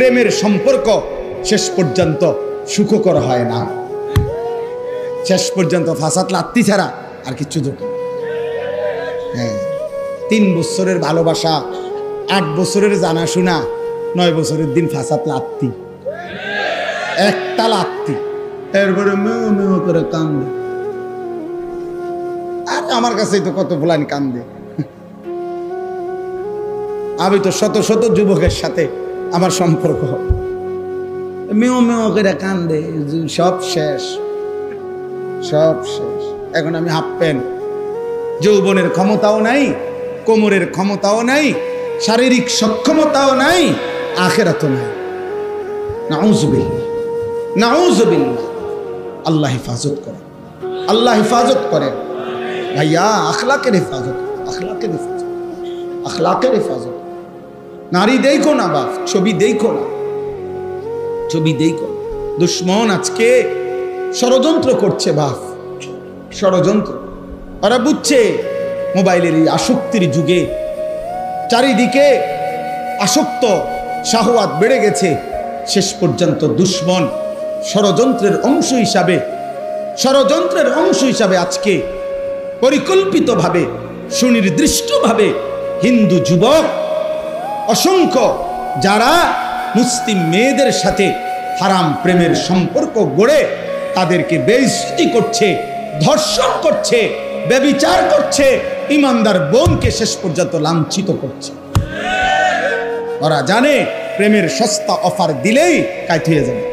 প্রেমের সম্পর্ক শেষ পর্যন্ত সুখকর হয় না। শেষ পর্যন্ত ফাসাদ লাত্তি ছাড়া আর কিচ্ছু জোটে। হ্যাঁ, 3 বছরের ভালোবাসা, 8 বছরের জানাশোনা, 9 বছরের দিন ফাসাদ লাত্তি, একটা লাত্তি, এরপরে মেও মেও করে কান্দে। আর আমার কাছেই তো কত ফুলানি কান্দে। আমি তো শত শত যুবকের সাথে আমার সম্পর্ক, মেও মেও করে কান্দে, সব শেষ, সব শেষ। এখন আমি হাফ প্যান্ট, যৌবনের ক্ষমতাও নাই, কোমরের ক্ষমতাও নাই, শারীরিক সক্ষমতাও নাই, আখিরাতও নাই। নাউযুবিল্লাহ, নাউযুবিল্লাহ। আল্লাহ হেফাজত করে, আল্লাহ হেফাজত করে ভাইয়া। আখলাকের হেফাজত, আখলাকের হেফাজত, আখলাকের হেফাজত। নারী দেখো না বাপ, ছবি দেখো না, ছবি দেখো। দুশ্মন আজকে ষড়যন্ত্র করছে বাপ, ষড়যন্ত্র। ওরা বুঝছে মোবাইলের এই আসক্তির যুগে চারিদিকে আসক্ত, শাহওয়াত বেড়ে গেছে। শেষ পর্যন্ত দুশ্মন ষড়যন্ত্রের অংশ হিসাবে, ষড়যন্ত্রের অংশ হিসাবে আজকে পরিকল্পিতভাবে, সুনির্দিষ্টভাবে হিন্দু যুবক অসংখ্য যারা মুসলিম মেয়েদের সাথে হারাম প্রেমের সম্পর্ক গড়ে তাদেরকে বেইজ্জতি করছে, ধর্ষণ করছে, ব্যভিচার করছে, ইমানদার বোনকে শেষ পর্যন্ত লাঞ্ছিত করছে। ওরা জানে প্রেমের সস্তা অফার দিলেই কাইট হয়ে যাবে।